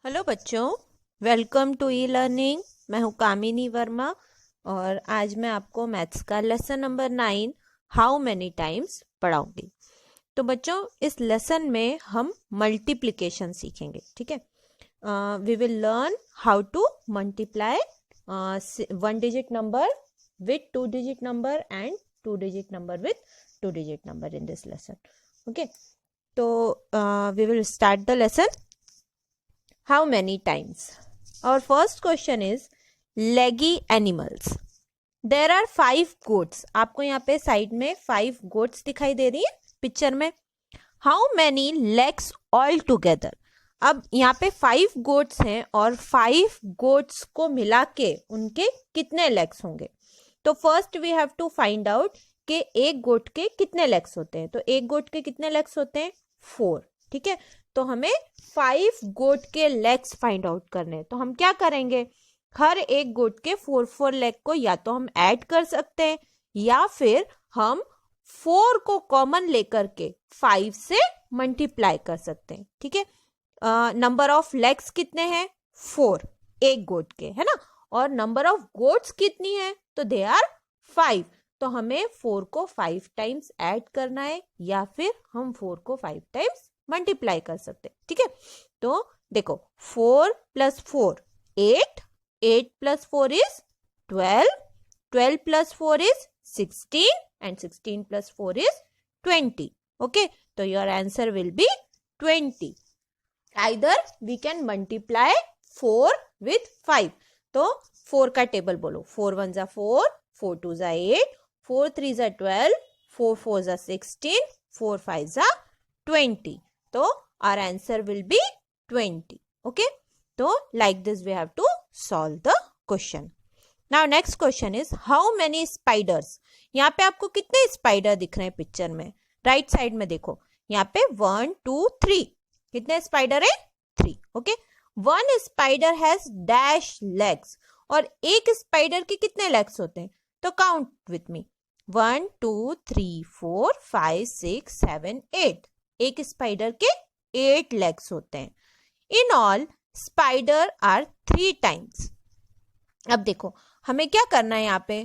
Hello बच्चों, welcome to e learning. मैं हूँ कामिनी वर्मा और आज मैं आपको मैथ्स का lesson number 9 how many times पढ़ाऊंगी। तो बच्चों, इस लेसन में हम मल्टीप्लिकेशन सीखेंगे। ठीक है, we will learn how to multiply one digit number with two digit number and two digit number with two digit number in this lesson. Okay, तो we will start the lesson. How many times? Our first question is leggy animals. There are 5 goats. आपको यहाँ पे side में 5 goats दिखाई दे रही है picture में. How many legs all together? अब यहाँ पे 5 goats हैं और 5 goats को मिला के उनके कितने legs होंगे. तो first we have to find out कि एक गोट के कितने लेग्स होते हैं. तो एक गोट के कितने लेग्स होते हैं? 4. ठीक है, तो हमें 5 गोट के लेग्स फाइंड आउट करने हैं. तो हम क्या करेंगे, हर एक गोट के 4 लेग को या तो हम ऐड कर सकते हैं या फिर हम 4 को कॉमन लेकर के 5 से मल्टीप्लाई कर सकते हैं. ठीक है, नंबर ऑफ लेग्स कितने हैं? 4 एक गोट के, है ना. और नंबर ऑफ गोट्स कितनी है? तो दे आर 5. तो हमें 4 को 5 टाइम्स ऐड करना है या फिर हम 4 को 5 टाइम्स मल्टीप्लाई कर सकते हैं. ठीक है, तो देखो 4 + 4 8, 8 + 4 is 12, 12 + 4 is 16 and 16 + 4 is 20. Okay, तो your answer will be 20. Either we can multiply 4 with 5. तो 4 का टेबल बोलो. 4 1 ज़ा 4, 4 2 ज़ा 8, 4 3 ज़ा 12, 4 4 ज़ा 16, 4 5 ज़ा 20. तो our answer will be 20. Okay, तो like this we have to solve the question. Now next question is how many spiders? यहाँ पे आपको कितने स्पाइडर दिख रहे हैं पिक्चर में? राइट साइड में देखो, यहाँ पे 1 2 3. कितने स्पाइडर है? 3. Okay, one spider has dash legs. और एक स्पाइडर के कितने लेग्स होते हैं? तो काउंट विथ मी. 1 2 3 4 5 6 7 8. एक स्पाइडर के 8 लेग्स होते हैं. In all spider are 3 times. अब देखो हमें क्या करना है, यहाँ पे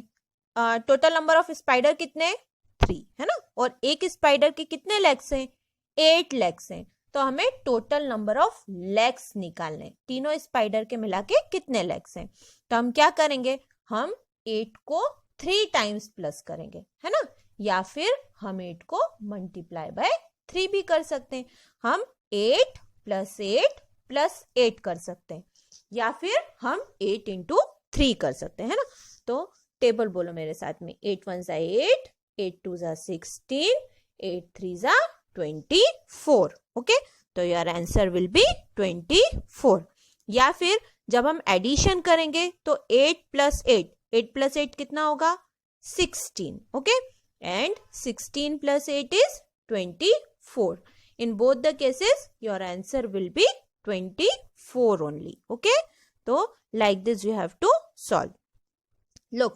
टोटल नंबर ऑफ स्पाइडर कितने? 3, है ना. और एक स्पाइडर के कितने लेग्स हैं? 8 लेग्स हैं. तो हमें टोटल नंबर ऑफ लेग्स निकालने. तीनों स्पाइडर के मिला के कितने लेग्स हैं? तो हम क्या करेंगे, हम 8 को 3 टाइम्स प्लस करेंगे, है ना. या फिर हम 8 को मल्टीप्लाई बाय 3 भी कर सकते हैं. हम 8 + 8 + 8 कर सकते हैं या फिर हम 8 × 3 कर सकते हैं, है ना. तो टेबल बोलो मेरे साथ में. 8 1 ज़ा 8, 8 2 ज़ा 16, 8 3 ज़ा 24. ओके, तो योर आंसर विल बी 24. या फिर जब हम एडिशन करेंगे तो 8 + 8, 8 + 8 कितना होगा? 16. Okay, and 16 + 8 is 24. In both the cases, your answer will be 24 only. Okay, so like this you have to solve. Look,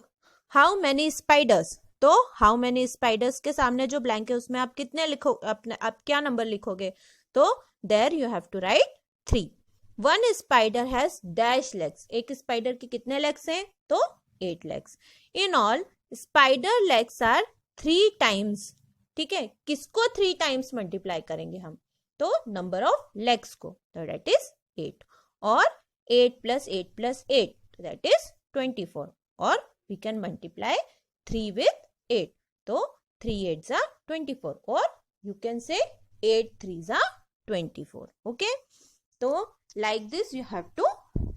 how many spiders? तो how many spiders के सामने जो ब्लैंक है उसमें आप कितने लिखो, अपने आप क्या नंबर लिखोगे? तो there you have to write 3. One spider has dash legs. एक स्पाइडर के कितने लेग्स हैं? तो 8 legs. In all, spider legs are 3 times. ठीक है, किसको 3 टाइम्स मल्टीप्लाई करेंगे हम? तो नंबर ऑफ लेग्स को. तो दैट इज 8. और 8 + 8 + 8 दैट इज 24. और वी कैन मल्टीप्लाई 3 with 8. तो 3 8 ज़ा 24 और यू कैन से 8 3 ज़ा 24. ओके, तो like this you have to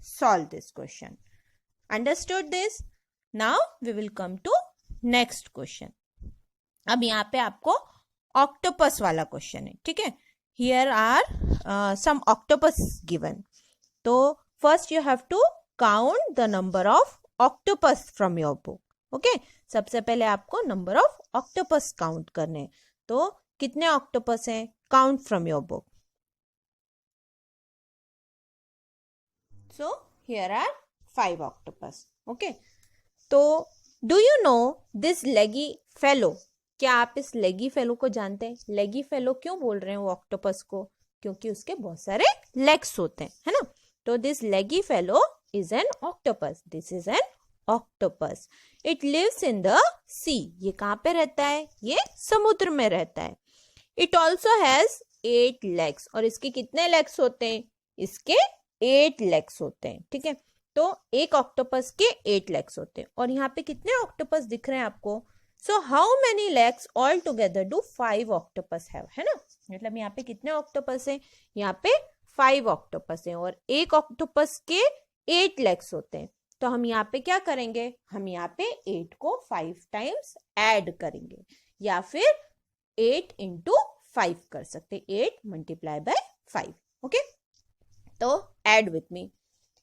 solve this question. Understood this? Now we will come to next question. अब यहाँ पे आपको ऑक्टोपस वाला क्वेश्चन है. ठीक है, here are some octopus given. तो first you have to count the number of octopus from your book. Okay, सबसे पहले आपको नंबर ऑफ ऑक्टोपस काउंट करने. तो कितने ऑक्टोपस हैं? Count from your book. So here are 5 octopus. Okay, तो do you know this leggy fellow? क्या आप इस लेगी फेलो को जानते हैं? लेगी फेलो क्यों बोल रहे हैं वो ऑक्टोपस को? क्योंकि उसके बहुत सारे लेग्स होते हैं, है ना. तो this leggy fellow is an octopus. This is an octopus. It lives in the sea. ये कहाँ पे रहता है? ये समुद्र में रहता है. It also has 8 legs. और इसके कितने लेग्स होते हैं? इसके 8 legs होते हैं. ठीक है, तो एक ऑक्टोपस के 8 legs होते हैं. और यहाँ पे कितने ऑक्टोपस दिख रहे हैं आपको? So how many legs all together do 5 octopus have, है ना? मतलब यहाँ पे कितने ऑक्टोपस हैं? यहाँ पे 5 ऑक्टोपस हैं और एक ऑक्टोपस के 8 legs होते हैं. तो हम यहाँ पे क्या करेंगे? हम यहाँ पे 8 को 5 टाइम्स ऐड करेंगे या फिर 8 into 5 कर सकते. 8 मल्टीप्लाई बाय 5. ओके, तो add with me.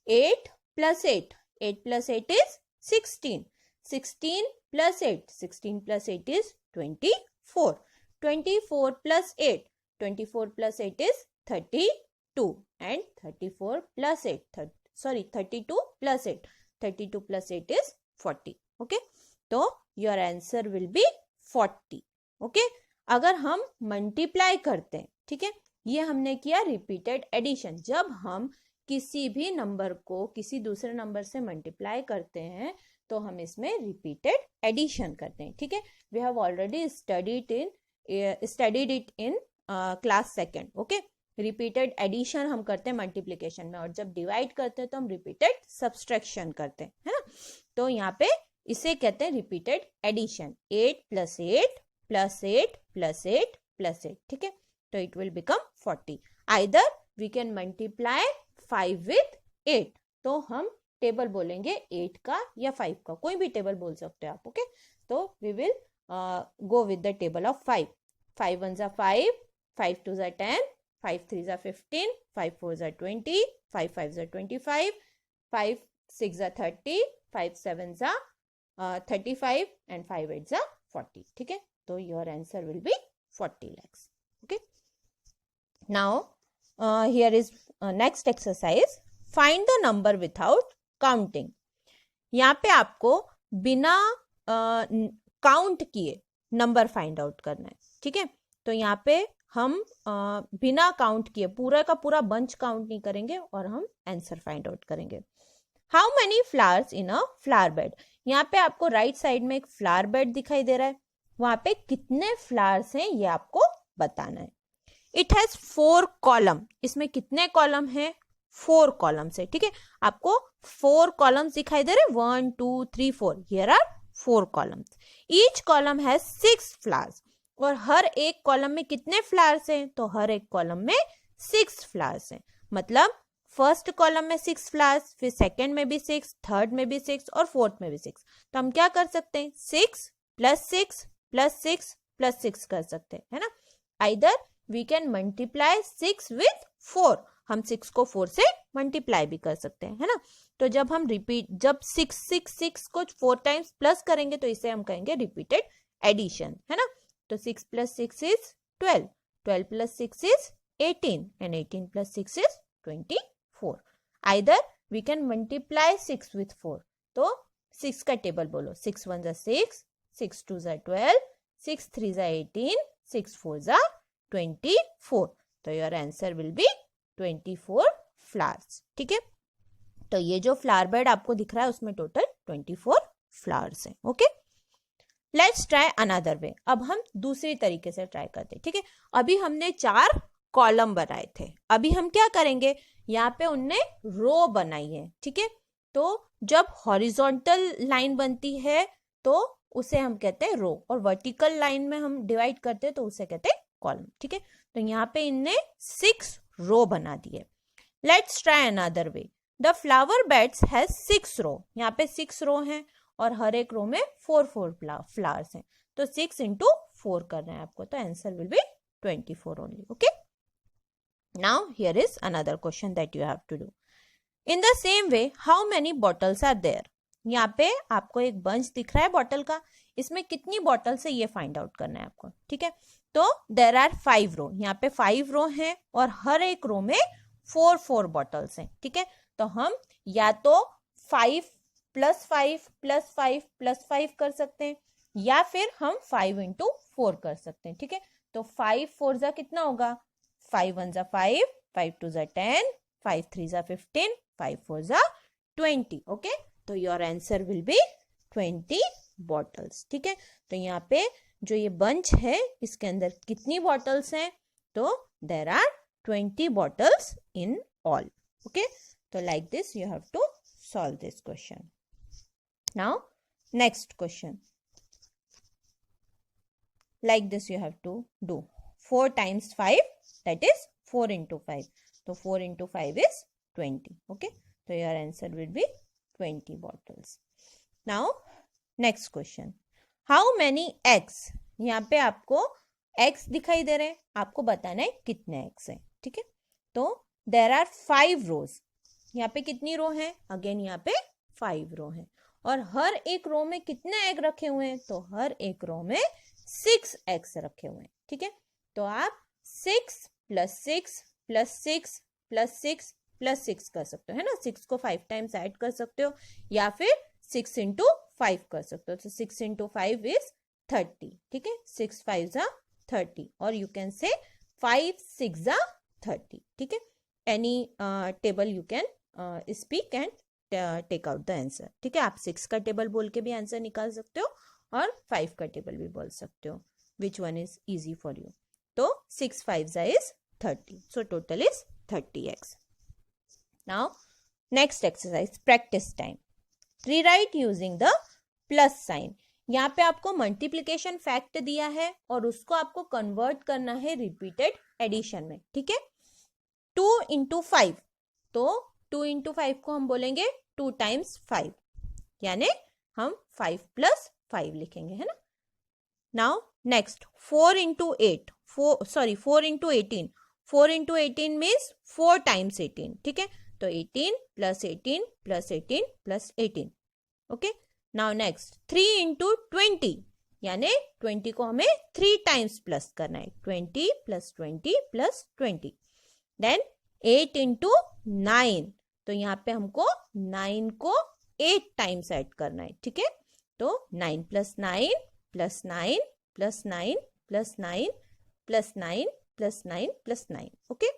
8 plus 8. 8 plus 8 is 16. 16 plus 8. 16 plus 8 is 24. 24 plus 8. 24 plus 8 is 32. And 34 plus 8. 32 plus 8. 32 plus 8 is 40. Okay. तो your answer will be 40. Okay. अगर हम मल्टीप्लाई करते हैं, ठीक है, ये हमने किया रिपीटेड एडिशन. जब हम किसी भी नंबर को किसी दूसरे नंबर से मल्टीप्लाई करते हैं तो हम इसमें रिपीटेड एडिशन करते हैं. ठीक है, we have already studied it in class second. Okay, repeated addition हम करते हैं मल्टीप्लिकेशन में और जब डिवाइड करते हैं तो हम रिपीटेड सब्सट्रैक्शन करते हैं, है ना? तो यहाँ पे इसे कहते हैं repeated addition. 8 plus 8 plus 8 plus 8 plus 8. ठीक है, तो it will become 40. Either we can multiply 5 with 8. तो हम टेबल बोलेंगे 8 का या 5 का, कोई भी टेबल बोल सकते हो आप. ओके, तो we will go with the table of 5. 5 1s are 5, 5 2s are 10, 5 3s are 15, 5 4s are 20, 5 5s are 25, 5 6s are 30, 5 7s are 35 and 5 8s are 40. ठीक है, तो your answer will B 40 lakhs. Okay, now here is next exercise. Find the number without counting. यहाँ पे आपको बिना count किए number find out करना है. ठीक है, तो यहाँ पे हम बिना काउंट किए पूरा का पूरा बंच काउंट नहीं करेंगे और हम आंसर फाइंड आउट करेंगे. How many flowers in a flower bed. यहाँ पे आपको राइट साइड में एक फ्लावर बेड दिखाई दे रहा है, वहां पे कितने फ्लावर्स हैं ये आपको बताना है. It has 4 column. इसमें कितने कॉलम है? 4 कॉलम्स है. ठीक है, आपको 4 कॉलम्स दिखाई दे रहे, 1 2 3 4. Here are 4 columns. Each column has 6 flowers. और हर एक कॉलम में कितने फ्लावर्स हैं? तो हर एक कॉलम में 6 फ्लावर्स हैं. मतलब फर्स्ट कॉलम में 6 फ्लावर्स, फिर सेकंड में भी 6, थर्ड में भी 6 और फोर्थ में भी 6. तो हम क्या कर सकते हैं? 6 + 6 + 6 + 6 कर सकते हैं, है ना? Either we can multiply 6 with 4. हम 6 को 4 से मल्टीप्लाई भी कर सकते हैं, है ना? तो जब हम जब 6 6 6 को 4 टाइम्स प्लस करेंगे तो इसे हम कहेंगे रिपीटेड एडिशन, है ना? तो 6 + 6 is 12, 12 + 6 is 18 and 18 + 6 is 24. Either we can multiply 6 with 4. तो 6 का टेबल बोलो. 6 1s are 6, 6 2s are 12, 6 3s are 18, 6 4s are 24. तो your answer will be 24 flowers. ठीक है, तो ये जो फ्लावर बेड आपको दिख रहा है उसमें टोटल 24 फ्लावर्स हैं. Okay, let's try another way. अब हम दूसरी तरीके से ट्राई करते हैं. ठीक है, अभी हमने 4 कॉलम बनाए थे, अभी हम क्या करेंगे? यहाँ पे उनने रो बनाई है. ठीक है, तो जब हॉरिजॉन्टल लाइन बनती है तो उसे हम कहते हैं रो, और वर्टिकल लाइन में हम डिवाइड करते हैं तो उसे कहते हैं कॉलम. ठीक है, तो यहाँ पे इनने 6 रो बना दिए. Let's try another way. The flower beds has 6 रो. यहाँ पे 6 रो हैं और हर एक रो में 4 4 फ्लावर्स हैं. तो 6 into 4 कर रहे हैं आपको, तो answer will be 24 only. Okay, now here is another question that you have to do. In the same way how many bottles are there. यहाँ पे आपको एक बंच दिख रहा है बॉटल का, इसमें कितनी बॉटल्स है ये फाइंड आउट करना है आपको. ठीक है, तो देयर आर 5 रो. यहाँ पे 5 रो हैं और हर एक रो में 4 4 बॉटल्स हैं. ठीक है, तो हम या तो 5 + 5 + 5 + 5 कर सकते हैं या फिर हम 5 into 4 कर सकते हैं. ठीक है, तो 5 4s कितना होगा? 5 1s are 5, 5 2s are 10, 5 3 जा 15, 5 4 जा 20. ओके, तो your answer will B 20 bottles. ठीक है, तो यहाँ पे जो ये बंच है इसके अंदर कितनी बॉटल्स हैं? तो there are 20 bottles in all. Okay, तो like this you have to solve this question. Now next question. Like this you have to do 4 times 5, that is 4 into 5. So 4 into 5 is 20. Okay, so your answer will be 20 bottles. Now next question. How many eggs? यहाँ पे आपको eggs दिखाई दे रहे हैं, आपको बताना है कितने eggs हैं. ठीक है, तो there are 5 rows. यहाँ पे कितनी रो है? अगेन यहाँ पे 5 रो है. और हर एक रो में कितने एग रखे हुए हैं? तो हर एक रो में 6 एग्स रखे हुए हैं. ठीक है, तो आप 6 + 6 + 6 + 6 + 6 कर सकते हो, है ना. 6 को 5 टाइम्स ऐड कर सकते हो या फिर 6 × 5 कर सकते हो. तो 6 × 5 इज 30. ठीक है, 6 5 जा 30 और यू कैन से 5 6 जा 30. ठीक है, any table you can speak and take out the answer. ठीक है, आप 6 का टेबल बोल के भी आंसर निकाल सकते हो और 5 का टेबल भी बोल सकते हो. Which one is easy for you? तो 6 5 is 30. So total is 30 eggs. Now next exercise, practice time. Rewrite using the plus sign. यहाँ पे आपको मल्टीप्लीकेशन फैक्ट दिया है और उसको आपको कन्वर्ट करना है रिपीटेड एडिशन में. ठीक है, 2 × 5. तो 2 × 5 को हम बोलेंगे 2 times 5, यानी हम 5 + 5 लिखेंगे, है ना. Now next 4 × 8. 4 × 18. 4 × 18 means 4 times 18. ठीक है, तो 18 + 18 + 18 + 18. ओके, नाउ नेक्स्ट 3 × 20, यानी 20 को हमें 3 times प्लस करना है. 20 + 20 + 20. देन 8 × 9. तो यहाँ पे हमको 9 को 8 टाइम्स ऐड करना है. ठीक है, तो 9 + 9 + 9 + 9 + 9 + 9 + 9 + 9. ओके,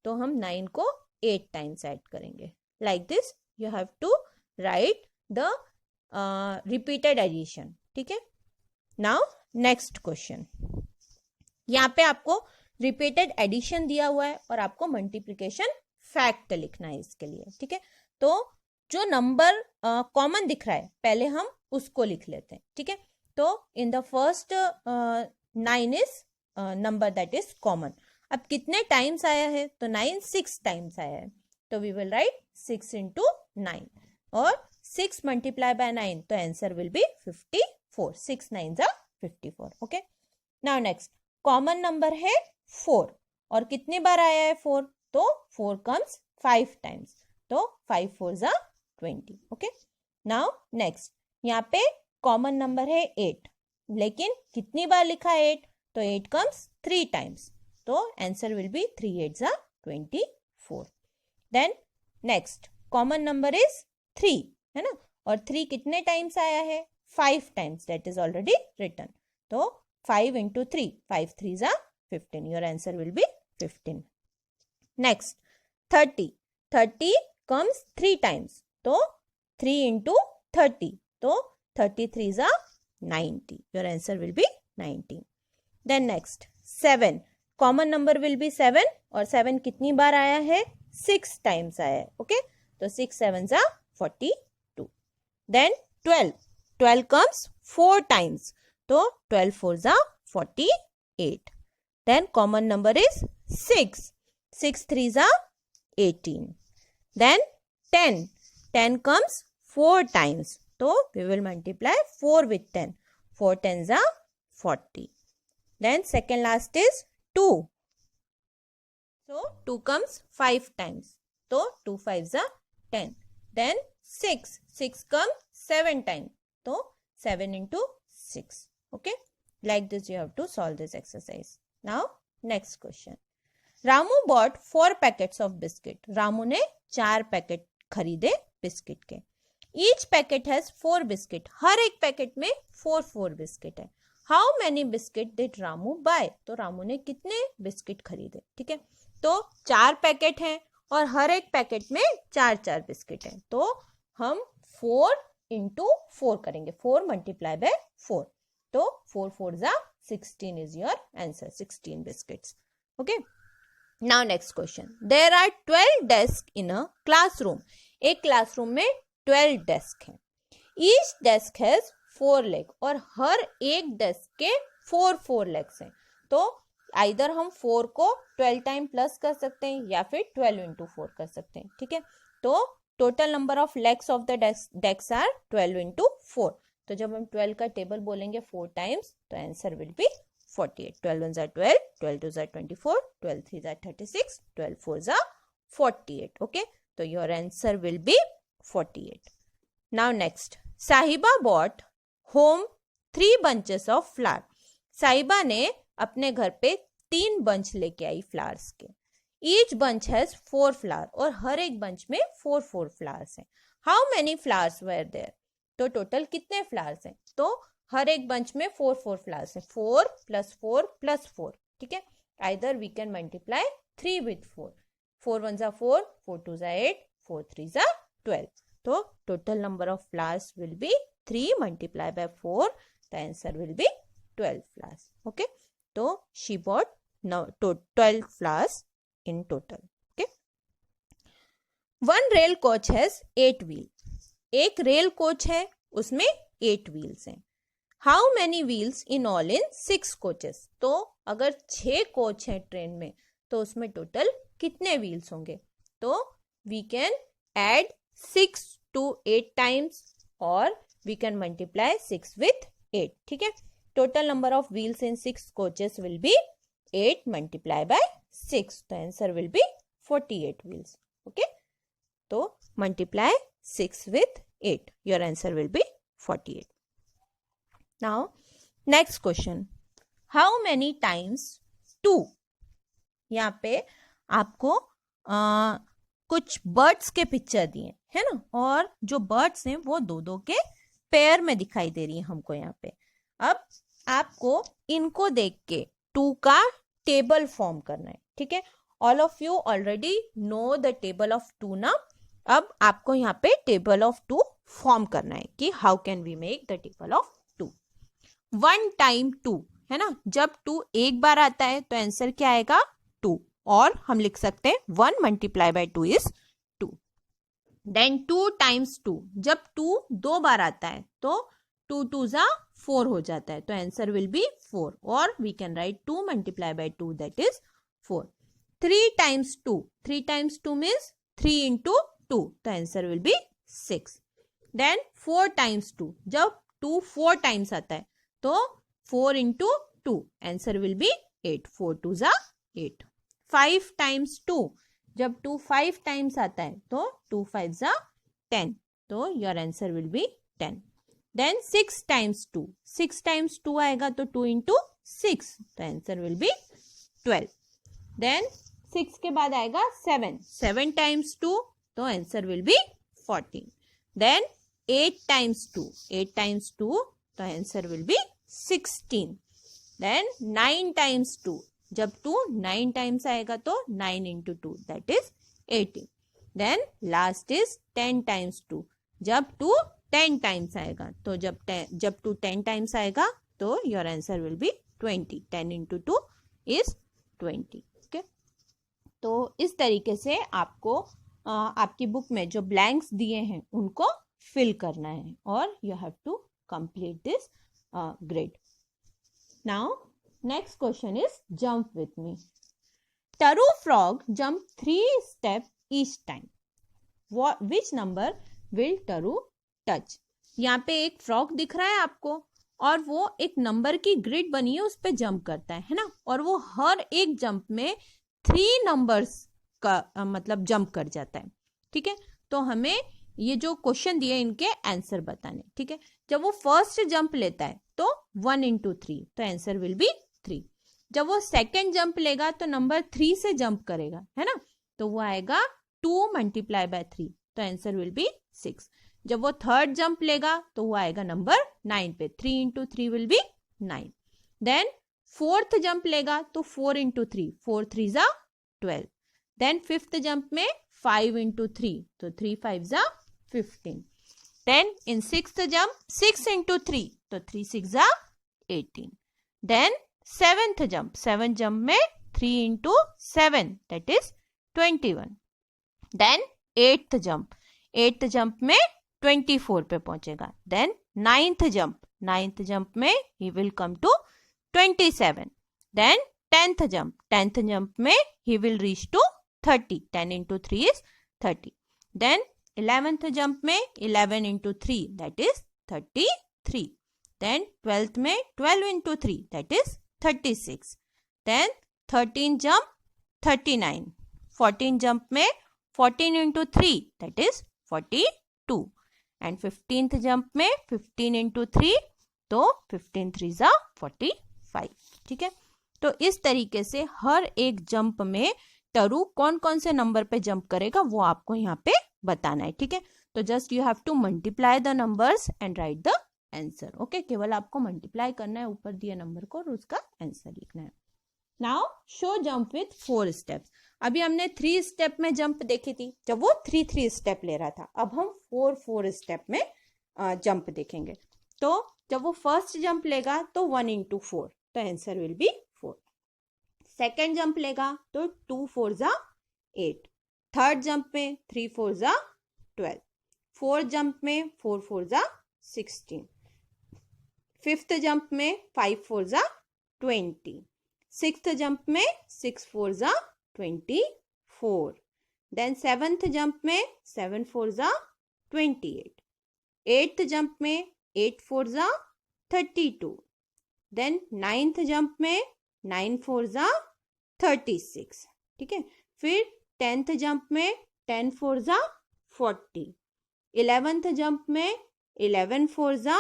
तो हम 9 को 8 टाइम्स ऐड करेंगे. Like this you have to write the repeated addition. ठीक है, नाउ नेक्स्ट क्वेश्चन. यहाँ पे आपको रिपीटेड एडिशन दिया हुआ है और आपको मल्टीप्लिकेशन फैक्ट लिखना है इसके लिए. ठीक है, तो जो नंबर कॉमन दिख रहा है पहले हम उसको लिख लेते हैं. ठीक है, तो in the first 9 is number that is common. अब कितने टाइम्स आया है? तो 9 6 टाइम्स आया है. तो वी विल राइट 6 × 9 और 6 × 9, तो आंसर विल बी 54. 6 9 जा 54. Okay, now next common number है 4 और कितनी बार आया है 4? तो 4 कम्स 5 टाइम्स, तो 5 4 जा 20. ओके, नाउ नेक्स्ट यहाँ पे कॉमन नंबर है 8, लेकिन कितनी बार लिखा है 8? तो 8 कम्स 3 टाइम्स, तो आंसर विल बी 3 8 जा 24. Then next common number is 3, है ना, और 3 कितने टाइम्स आया है? 5 times, that is already written. तो 5 × 3, 5 3 जा 15. Your answer will be 15. Next 30 comes 3 times, तो 3 × 30, तो 33 जा 90. Your answer will be 19. Then next 7, common number will be 7 और 7 कितनी बार आया है? 6 टाइम्स आया है. ओके, तो 6 7 जा 42. देन 12 कम्स 4 टाइम्स, तो 12 4 जा 48. देन कॉमन नंबर इज 6 3 जा 18. Then 10 comes 4 times, so we will multiply 4 with 10. 4 10s are 40. Then second last is 2. So 2 comes 5 times, so 2 5s are 10. Then 6 comes 7 times, so 7 into 6. Okay, like this you have to solve this exercise. Now next question. Ramu bought 4 packets of biscuit. Ramu ने 4 packet खरीदे biscuit के. Each packet has 4 biscuit. हर एक packet में 4 biscuit है. How many biscuit did Ramu buy? तो रामू ने कितने बिस्किट खरीदे? ठीक है, तो 4 पैकेट हैं और हर एक पैकेट में 4 बिस्किट है, तो हम 4 into 4 करेंगे, 4 multiply by 4, तो 4 4 जा 16 is your answer, 16 biscuits. Okay, now next question. There are 12 desks in a classroom. एक क्लासरूम में 12 डेस्क हैं. Each desk has 4 legs और हर एक डेस्क के 4 लेग्स हैं. तो आइदर हम 4 को 12 टाइम प्लस कर सकते हैं या फिर 12 into 4 कर सकते हैं. ठीक है, तो total number of legs of the desk are 12 into 4. तो जब हम 12 का टेबल बोलेंगे 4 टाइम्स तो answer will B 48. 12 1 are 12, 12 2 are 24, 12 3 are 36, 12 4 are 48. Okay, so your answer will be 48. Now next, साहिबा bought home 3 bunches of flower. साहिबा ने अपने घर पे 3 बंच लेके आई फ्लावर्स के. Each bunch has 4 flowers और हर एक बंच में 4 flowers हैं. How many flowers were there? तो टोटल कितने फ्लावर्स हैं? तो हर एक बंच में 4 फ्लावर्स हैं. 4 + 4 + 4. ठीक है, either we can multiply 3 with 4. 4 1 are 4, 4 2 are 8, 4 3 are 12. तो total number of flowers will be 3 multiplied by 4. The answer will be 12 flowers. Okay, तो she bought now 12 flowers in total. Okay, one rail coach has 8 wheels. एक rail coach है, उसमें 8 wheels हैं. How many wheels in all in 6 coaches? तो अगर 6 coach हैं train में तो उसमें टोटल कितने व्हील्स होंगे? तो we can add 6 to 8 times और we can multiply 6 with 8. ठीक है, total number of wheels in 6 coaches will be 8 multiplied by 6. The answer will be 48 wheels. Okay, तो multiply 6 with 8. Your answer will be 48. Now next question. How many times 2? यहाँ पे आपको कुछ birds के picture दिए है ना, और जो बर्ड्स हैं वो 2 के पेयर में दिखाई दे रही है हमको यहाँ पे. अब आपको इनको देख के 2 का टेबल फॉर्म करना है. ठीक है, all of you already know the table of 2 ना. अब आपको यहाँ पे टेबल ऑफ 2 फॉर्म करना है कि how can we make the table of 2. 1 time 2 है ना, जब 2 एक बार आता है तो आंसर क्या आएगा? 2. और हम लिख सकते हैं 1 multiplied by 2 is 2. Then 2 times 2, जब 2 2 बार आता है तो 2 2 जा 4 हो जाता है, तो आंसर विल बी 4. और we can write 2 multiplied by 2 that is 4. 3 times 2, 3 times 2 means 3 into 2, the answer will be 6. Then 4 times 2, जब 2 4 times आता है तो 4 into 2, answer will be 8. 4 2 जा 8. 5 times 2, जब 2 5 times आता है तो 2 5 जा 10, तो your answer will be 10. Then 6 times 2, 6 times 2 आएगा तो 2 into 6, the answer will be 12. Then 6 के बाद आएगा 7, 7 times 2, तो answer will be 14. Then 8 times 2, 8 times 2, तो answer will be 16. Then 9 times 2, जब 2 9 times आएगा तो 9 into 2 that is 18. Then last is 10 times 2, जब 2 10 times आएगा तो जब 2 10 times आएगा तो your answer will B 20. 10 into 2 is 20. Okay, तो इस तरीके से आपको आपकी बुक में जो ब्लैंक्स दिए हैं उनको फिल करना है और you have to complete this grade. Now next question is jump with me. Taru frog jump 3 step each time. Which number will Taru touch? यहाँ पे एक फ्रॉग दिख रहा है आपको और वो एक नंबर की ग्रिड बनी है, उस पर जंप करता है ना, और वो हर एक जंप में 3 नंबर्स का मतलब जंप कर जाता है. ठीक है, तो हमें ये जो क्वेश्चन दिए इनके आंसर बताने. ठीक है, जब वो फर्स्ट जंप लेता है तो 1 into 3, तो आंसर विल बी 3. जब वो सेकेंड जंप लेगा तो नंबर 3 से जंप करेगा है ना, तो वो आएगा 2 multiplied by 3, तो आंसर विल बी 6. जब वो थर्ड जंप लेगा तो वो आएगा नंबर 9 पे, 3 into 3 will be 9. Then fourth jump लेगा तो 4 into 3, 4 3 जा 12. देन फिफ्थ जंप में 5 into 3, तो 3 5 जा 15. Then in sixth jump 6 into 3, तो 3 6 जा 18. Then seventh jump, seven jump में 3 into 7, that is 21. Then eighth jump में 24 पे पहुंचेगा. देन नाइन्थ जंप में ही will come to 27. Then tenth jump में ही will reach to 30. 10 into 3 is 30. Then 11th jump में 11 into 3, that is 33. Then 12th में 12 into 3, that is 36. Then 13 jump 39. 14 jump में 14 into 3, that is 42. And 15th jump में 15 into 3, तो 15 3 जा 45. ठीक है, तो इस तरीके से हर एक जंप में टरू कौन कौन से नंबर पे जंप करेगा वो आपको यहाँ पे बताना है. ठीक है, तो just you have to multiply the numbers and right the answer. Okay, केवल आपको मल्टीप्लाई करना है ऊपर दिए नंबर को और उसका आंसर लिखना है. Now show jump with 4 steps. अभी हमने 3 स्टेप में जंप देखी थी जब वो 3 स्टेप ले रहा था. अब हम 4 स्टेप में जंप देखेंगे. तो जब वो फर्स्ट जंप लेगा तो 1 into 4, तो answer will be 4. Second jump लेगा तो 2 4 जा 8. थर्ड जंप में 3 4 जा 12. फोर्थ जंप में 4 4 जा 16. फिफ्थ जंप में 5 4 जा 20. सिक्स्थ जंप में 6 4 जा 24. देन सेवन्थ जंप में 7 4 जा 28. एट्थ जंप में 8 4 जा 32. देन नाइन्थ जंप में 9 4 जा 36. ठीक है, फिर 10th जंप में 10 4 जा 40. 11th जंप में 11 4 जा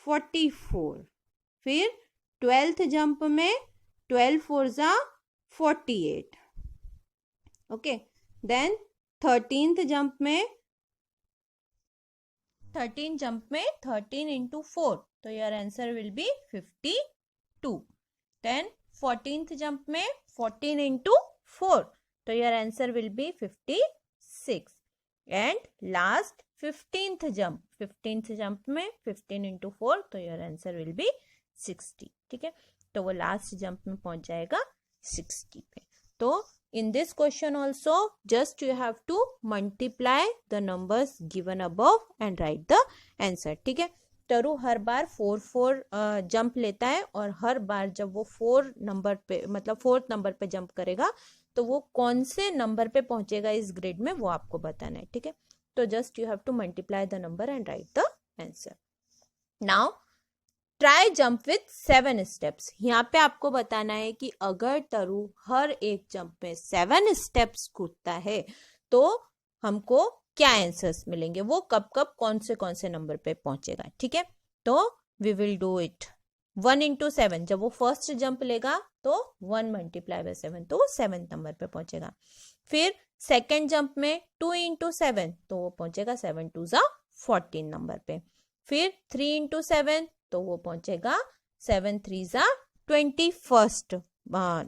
44. फिर 12th जंप में 12 4 जा 48. ओके, देन 13th जंप में 13 into 4, तो your answer will be 52. Then 14th jump में 14 into 4, तो your answer will be 56. And last 15th jump में 15 into 4, तो योर आंसर विल बी 60. ठीक है, तो वो लास्ट जंप में पहुंच जाएगा 60 पे. तो in this question also just you have to multiply the numbers given above and write the answer. ठीक है, टरू हर बार 4 जंप लेता है और हर बार जब वो 4 नंबर पे मतलब 4th नंबर पे जंप करेगा तो वो कौन से नंबर पे पहुंचेगा इस ग्रेड में वो आपको बताना है. ठीक है, तो just you have to multiply the number and right the answer. Now try jump with 7 steps. यहाँ पे आपको बताना है कि अगर टरू हर एक जंप में 7 स्टेप्स कूदता है तो हमको क्या आंसर्स मिलेंगे, वो कब कब कौन से नंबर पे पहुंचेगा. ठीक है, तो we will do it. 1 into 7, जब वो फर्स्ट जंप लेगा तो 1 multiply by 7, तो वो 7th नंबर पे पहुंचेगा. फिर सेकेंड जंप में 2 into 7, तो वो पहुंचेगा 7 2 जा 14 नंबर पे. फिर 3 into 7, तो वो पहुंचेगा 7 3 जा 21st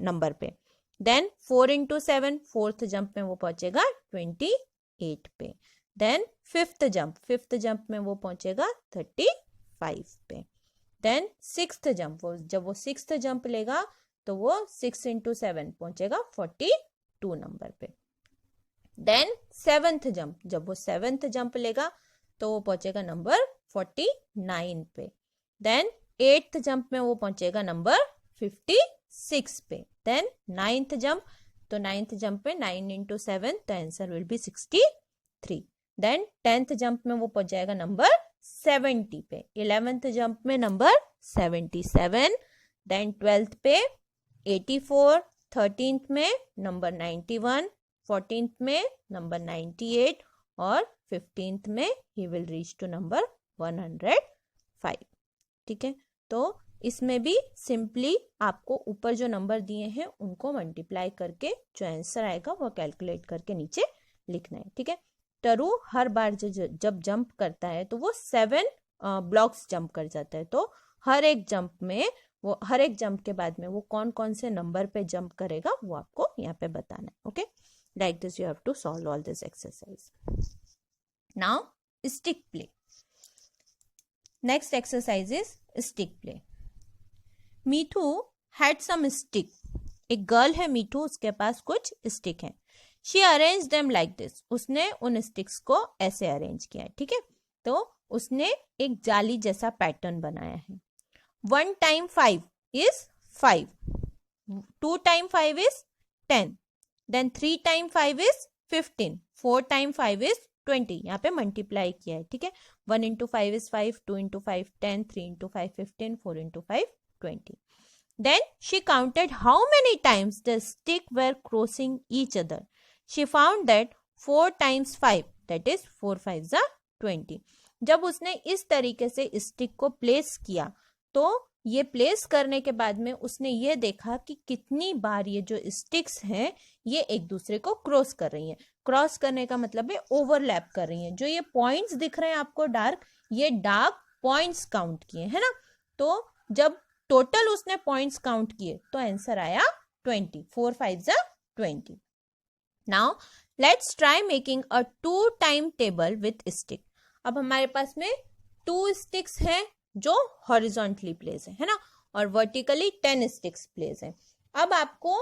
नंबर पे. देन 4 into 7, फोर्थ जंप में वो पहुंचेगा 28 पे. देन फिफ्थ जंप में वो पहुंचेगा 35 पे. देन सिक्स्थ जंप, जब वो सिक्स्थ जंप लेगा तो वो 6 into 7 पहुंचेगा 42 नंबर पे. देन सेवेंथ जंप, जब वो सेवेंथ जंप लेगा तो वो पहुंचेगा नंबर 49 पे. देन एट्थ जंप में वो पहुंचेगा नंबर 56 पे. देन नाइन्थ जंप, तो नाइन्थ जंप पे 9 into 7, तो answer will be 63. Then 10th jump में वो पहुंच जाएगा नंबर 70 पे. 11th जंप में नंबर 77. देन 12th पे 84. 13th में नंबर 91. 14th में नंबर 98 और 15th में ही विल रीच टू नंबर 105. ठीक है, तो इसमें भी सिंपली आपको ऊपर जो नंबर दिए हैं उनको मल्टीप्लाई करके जो आंसर आएगा वो कैलकुलेट करके नीचे लिखना है. ठीक है, टरू हर बार जब जंप करता है तो वो 7 ब्लॉक्स जंप कर जाता है. तो हर एक जंप के बाद में वो कौन कौन से नंबर पे जंप करेगा वो आपको यहाँ पे बताना है. Okay, Like this you have to solve all this exercise. Now stick play. Next exercise is stick play. Mithu had some stick. एक गर्ल है मीठू, उसके पास कुछ स्टिक है. She arranged them like this. उसने उन स्टिक्स को ऐसे अरेंज किया है. ठीक है, तो उसने एक जाली जैसा पैटर्न बनाया है. 1 times 5 is 5. 2 times 5 is 10. Then 3 times 5 is 15. 4 times 5 is 20. यहाँ पे मल्टीप्लाई किया है. ठीक है, 1 into 5 is 5, 2 into 5 10, 3 into 5 15, 4 into 5 20. Then she counted how many times the stick were crossing each other. She found that 4 times 5, that is 4 5s are 20. जब उसने इस तरीके से स्टिक को प्लेस किया तो ये प्लेस करने के बाद में उसने ये देखा कि कितनी बार ये जो स्टिक्स हैं ये एक दूसरे को क्रॉस कर रही हैं. क्रॉस करने का मतलब है ओवरलैप कर रही हैं. जो ये पॉइंट्स दिख रहे हैं आपको डार्क, ये डार्क पॉइंट्स काउंट किए है ना. तो जब टोटल उसने पॉइंट्स काउंट किए तो आंसर आया 20. 4 5s are 20. Now let's try making a 2 time table with stick. अब हमारे पास में 2 स्टिक्स हैं जो हॉरिजॉन्टली प्लेस है ना, और वर्टिकली 10 स्टिक्स प्लेस है. अब आपको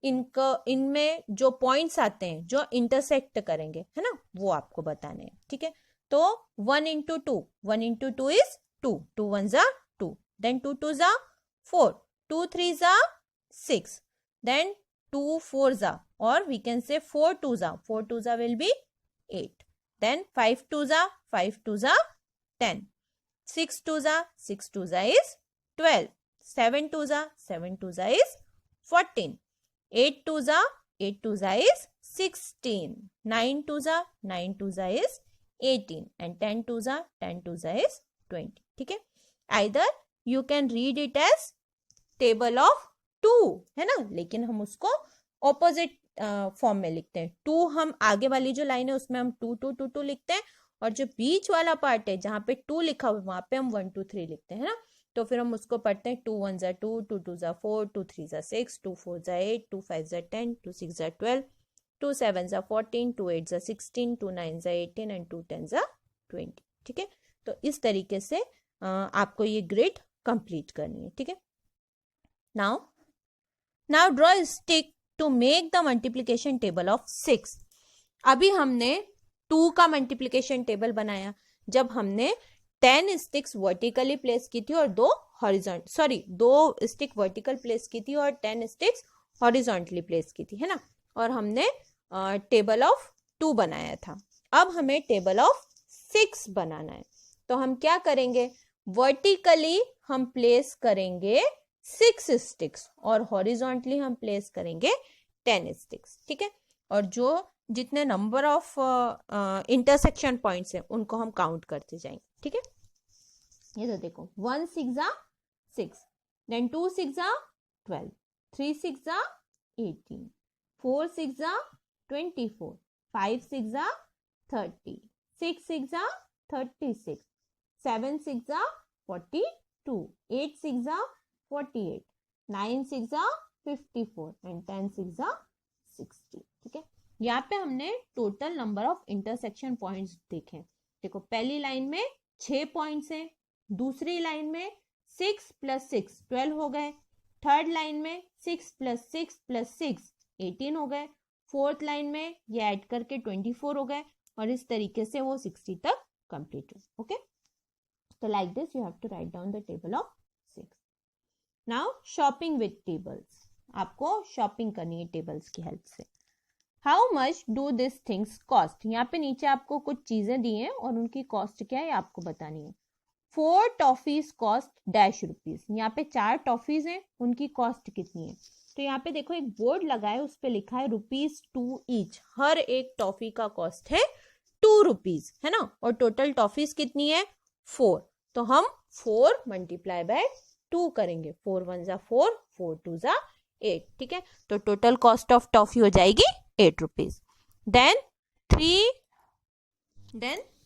इनमें जो पॉइंट्स आते हैं जो इंटरसेक्ट करेंगे है ना, वो आपको बताने हैं. ठीक है, तो 1 into 2, 1 into 2 is 2, 2 1s are 2, then 2 2s are 4, 2 3s are 6, then 2 4s are, or we can say 4 2s are, 4 2s are will be 8, then 5 2s are, 5 2s are 10, 6 2s are, 6 2s are is 12, 7 2s are, 7 2s are is 14, 8 2s are, 8 2s are is 16, 9 2s are, 9 2s are is 18, and 10 2s are, 10 2s are is 20. ठीक है, either you can read it as table of 2 है ना, लेकिन हम उसको opposite form में लिखते हैं. 2 हम आगे वाली जो लाइन है उसमें हम 2 2 2 2 लिखते हैं, और जो बीच वाला पार्ट है जहाँ पे 2 लिखा हुआ है वहां पे हम 1 2 3 लिखते हैं ना. तो फिर हम उसको पढ़ते हैं 2 1s are 2, 2 2s are 4, 2 3s are 6, 2 4s are 8, 2 5s are 10, 2 6s are 12, 2 7s are 14, 2 8s are 16, 2 9s are 18, and 2 10s are 20. ठीक है, तो इस तरीके से आपको ये ग्रिड कंप्लीट करनी है. ठीक है, now draw stick to make the multiplication table of 6. अभी हमने 2 का मल्टीप्लिकेशन टेबल बनाया जब हमने 10 स्टिक्स वर्टिकली प्लेस की थी और 2 स्टिक वर्टिकल प्लेस की थी और 10 स्टिक्स हॉरिजॉन्टली प्लेस की थी है ना, और हमने टेबल ऑफ 2 बनाया था. अब हमें टेबल ऑफ 6 बनाना है. तो हम क्या करेंगे, वर्टिकली हम प्लेस करेंगे 6 स्टिक्स और हॉरिजॉन्टली हम प्लेस करेंगे 10 स्टिक्स. ठीक है, और जो जितने नंबर ऑफ इंटरसेक्शन पॉइंट्स हैं उनको हम काउंट करते जाएंगे. ठीक है, ये तो देखो 1 6 are 6, then 2 6 are 12, 3 6 are 18, 4 6 are 24, 5 6 are 30, 6 6 are 36, 7 6 are 42, 8 6 are 48, 9 6 are 54, and 10 6 are 60. ठीक है, यहाँ पे हमने total number of intersection points देखे. देखो पहली लाइन में 6 पॉइंट्स हैं, दूसरी लाइन में 6 + 6 12 हो गए, थर्ड लाइन में 6 + 6 + 6 18 हो गए, फोर्थ लाइन में ये ऐड करके 24 हो गए, और इस तरीके से वो 60 तक कंप्लीट हो. ओके, तो like this you have to write down the table of 6. Now shopping with tables. आपको शॉपिंग करनी है टेबल्स की हेल्प से. How much do this things cost. यहाँ पे नीचे आपको कुछ चीजें दी हैं और उनकी कॉस्ट क्या है आपको बतानी है. 4 टॉफीज कॉस्ट ₹. यहाँ पे 4 टॉफीज हैं, उनकी कॉस्ट कितनी है. तो यहाँ पे देखो एक बोर्ड लगा है, उस पे लिखा है ₹2 ईच. हर एक टॉफी का कॉस्ट है ₹2 है ना, और टोटल टॉफीज कितनी है 4. तो हम 4 × 2 करेंगे. 4 1s are 4, 4 2s are 8. ठीक है, तो टोटल कॉस्ट ऑफ टॉफी हो जाएगी ₹8. देन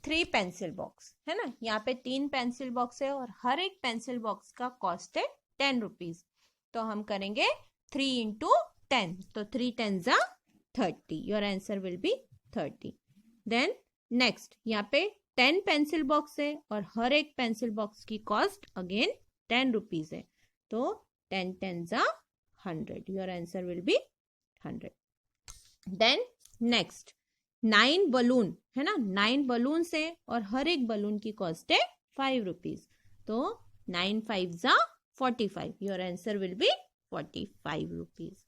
3 पेंसिल बॉक्स है ना, यहाँ पे 3 पेंसिल बॉक्स है और हर एक पेंसिल बॉक्स का कॉस्ट है ₹10. तो हम करेंगे 3 × 10, तो 3 10s are 30. Your answer will be 30. Then next, यहाँ पे 10 पेंसिल बॉक्स है और हर एक पेंसिल बॉक्स की कॉस्ट अगेन 10 रुपीज है. तो 10 10s are 100. Your answer will be 100. Then next, 9 balloon है ना, 9 बलून है और हर एक बलून की कॉस्ट है 5 रुपीज. तो 9 5s are 45. Your answer will be 45 rupees.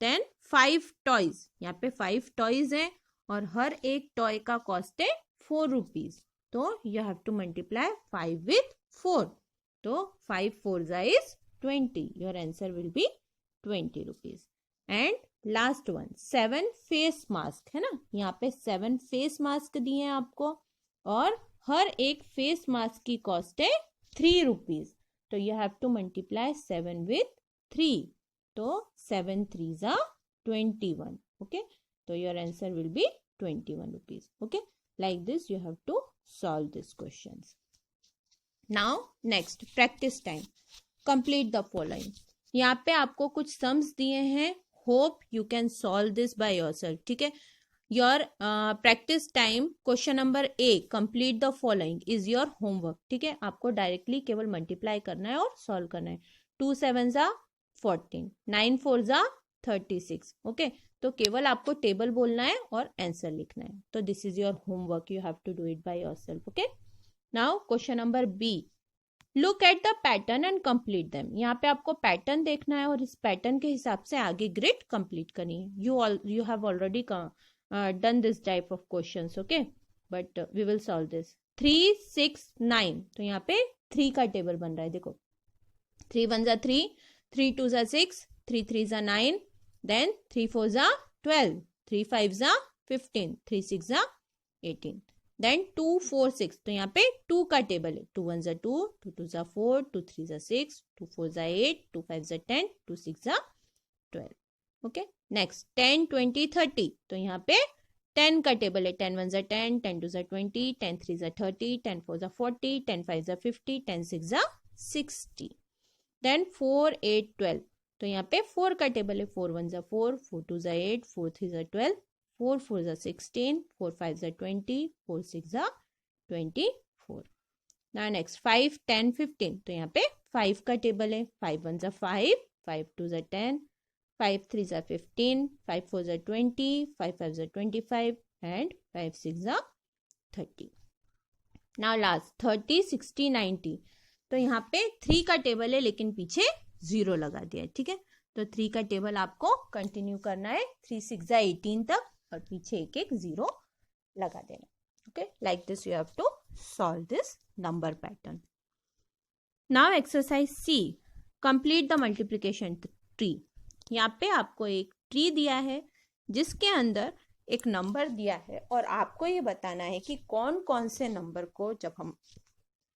Then 5 toys, यहाँ पे 5 टॉयज है और हर एक टॉय का कॉस्ट है 4 रुपीज. तो you have to multiply 5 with 4. तो 5 4s is 20. Your answer will B 20 rupees. And last one, 7 face mask है ना, यहाँ पे 7 फेस मास्क दिए हैं आपको और हर एक फेस मास्क की कॉस्ट है 3 रुपीज. तो you have to multiply 7 with 3. तो 7 3s are 21. ओके, तो your answer will B 21 rupees. Okay, like this you have to solve these questions. Now next, practice time. Complete the following. यहाँ पे आपको कुछ sums दिए हैं. Hope you can solve this by yourself. ठीक है, your practice time question number A, complete the following is your homework. ठीक है, आपको डायरेक्टली केवल मल्टीप्लाई करना है और सॉल्व करना है. 2 7s are 14, 9 4s are 36. Okay, तो केवल आपको टेबल बोलना है और आंसर लिखना है. तो this is your homework, you have to do it by yourself. Okay, now question number B, look at the pattern and complete them. यहाँ पे आपको पैटर्न देखना है और इस पैटर्न के हिसाब से आगे ग्रिड कंप्लीट करनी है. You have already done this type of questions. Okay, but we will solve this. 3 6 9, तो यहाँ पे 3 का टेबल बन रहा है. देखो, 3 1s are 3, 3 2s are 6, 3 3s are 9. Then 3 4s are 12, 3 5s are 15, 3 6s are 18. Then 2 4 6, तो यहाँ पे 2 का टेबल है. 2 1s are 2, 2 2s are 4, 2 3s are 6, 2 4s are 8, 2 5s are 10, 2 6s are 12. Okay, next 10 20 30, तो यहाँ पे 10 का टेबल है. 10 1s are 10, 10 2s are 20, 10 3s are 30, 10 4s are 40, 10 5s are 50, 10 6s are 60. Then 4 8 12, तो यहाँ पे 4 का टेबल है. 4 1s are 4, 4 2s are 8, 4 3s are 12, 4 4s are 16, 4 5s are 20, 4 6s are 24. Now next 5 10 15, तो यहाँ पे 5 का टेबल है. 5 1s are 5, 5 2s are 10, 5 3s are 15, 5 4s are 20, 5 5s are 25 and 5 6s are 30. Now last 30 60 90, तो यहाँ पे 3 का टेबल है लेकिन पीछे 0 लगा दिया है. ठीक है, तो 3 का टेबल आपको कंटिन्यू करना है. 3 6 18 तक और पीछे एक एक 0 लगा देना. Okay, like this you have to solve this number pattern. Now exercise C, complete the multiplication tree. यहाँ पे आपको एक ट्री दिया है जिसके अंदर एक नंबर दिया है और आपको ये बताना है कि कौन कौन से नंबर को जब हम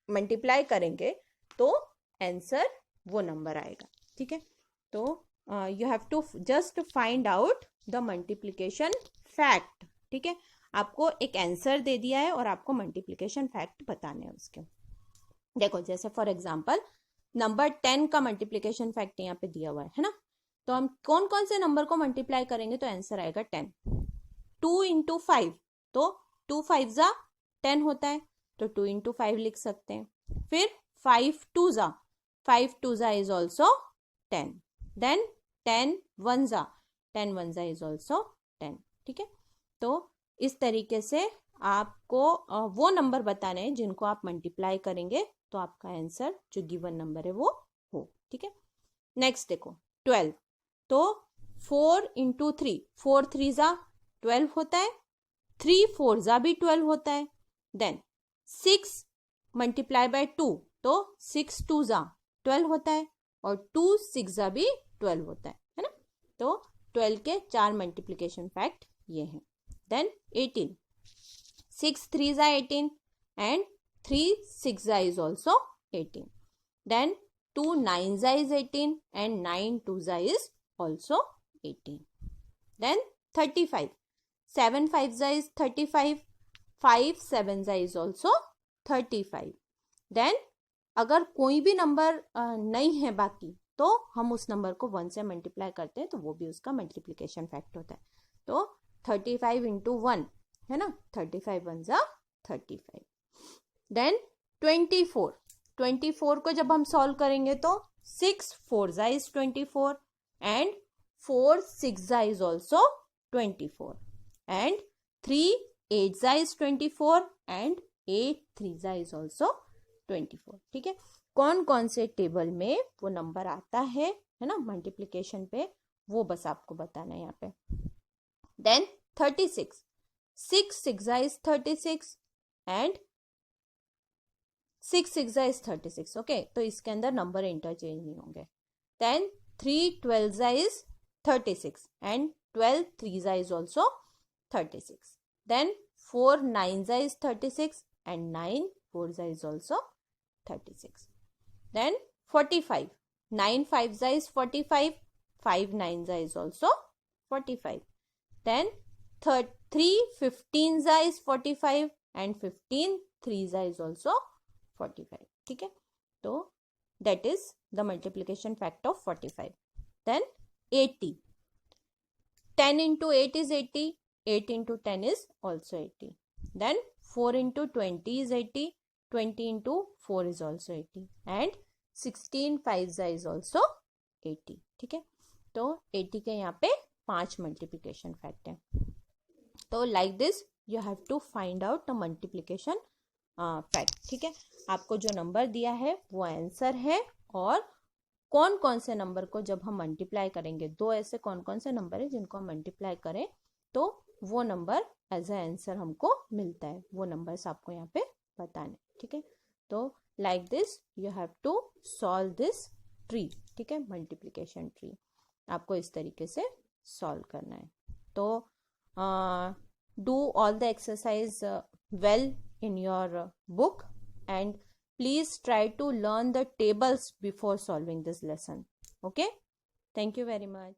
मल्टीप्लाई करेंगे तो आंसर वो नंबर आएगा. ठीक है, तो you have to just find out the multiplication fact. ठीक है, आपको एक आंसर दे दिया है और आपको मल्टीप्लिकेशन फैक्ट बताने हैं उसके. देखो, जैसे फॉर एग्जांपल नंबर 10 का मल्टीप्लिकेशन फैक्ट यहाँ पे दिया हुआ है ना, तो हम कौन कौन से नंबर को मल्टीप्लाई करेंगे तो आंसर आएगा 10. 2 into 5, तो 2 5s are 10 होता है, तो 2 into 5 लिख सकते हैं. फिर 5 2s are, 5 2s are is also 10. Then 10 1s are, 10 1s are is also 10. ठीक है, तो इस तरीके से आपको वो नंबर बताने हैं जिनको आप मल्टीप्लाई करेंगे तो आपका आंसर जो गिवन नंबर है वो हो. ठीक है, नेक्स्ट देखो 12, तो 4 into 3, 4 3s are 12 होता है, 3 4s are भी 12 होता है. देन 6 मल्टीप्लाई बाय 2, तो 6 2s are 12 होता है और 2 6s are भी 12 होता है ना. तो 12 के 4 मल्टीप्लिकेशन फैक्ट ये हैं. Then 18, 6 3s are 18 and 3 6s are is also 18. Then 2 9s are is 18 and 9 2s are is also 18. Then 35, 7 5s are is 35, 5 7s are is also 35. Then अगर कोई भी नंबर नहीं है बाकी तो हम उस नंबर को 1 से मल्टीप्लाई करते हैं तो वो भी उसका मल्टीप्लिकेशन फैक्ट होता है. तो 35 इंटू 1 है ना, 35 वन जा 35. देन 24 को जब हम सॉल्व करेंगे तो 6 4 जा इज 24 एंड 4 6 जा इज ऑल्सो 24 एंड 3 8 जा इज 24 एंड 8 3 जा इज ऑल्सो 24. ठीक है, कौन कौन से टेबल में वो नंबर आता है ना मल्टीप्लीकेशन पे, वो बस आपको बताना है यहाँ पे. देन 36 6 6 जा इज 36 एंड 6 6 जा इज 36. ओके, तो इसके अंदर नंबर इंटरचेंज नहीं होंगे. देन 3 12 जा इज 36 एंड 12 3 जा इज ऑल्सो 36. देन 4 9 जा इज 36 एंड 9 4 जा is also 36. Then 45 9 5 za is 45 5 9 za is also 45. Then 3 15 za is 45 and 15 3 za is also 45. ठीक है, तो that is the multiplication fact of 45. Then 80 10 into 8 is 80, 8 into 10 is also 80. Then 4 into 20 is 80, 20 into 4 is also 80 and 16 5 is also 80. ठीक है, तो 80 के यहाँ पे 5 multiplication fact है. तो like this you have to find out the multiplication fact. ठीक है, आपको जो नंबर दिया है वो आंसर है और कौन कौन से नंबर को जब हम मल्टीप्लाई करेंगे, दो ऐसे कौन कौन से नंबर है जिनको हम मल्टीप्लाई करें तो वो नंबर एज ए आंसर हमको मिलता है, वो नंबर्स आपको यहाँ पे बताने. ठीक है, तो like this you have to solve this tree. ठीक है, मल्टीप्लिकेशन ट्री आपको इस तरीके से सॉल्व करना है. तो do all the exercise well in your book and please try to learn the tables before solving this lesson. Okay, thank you very much.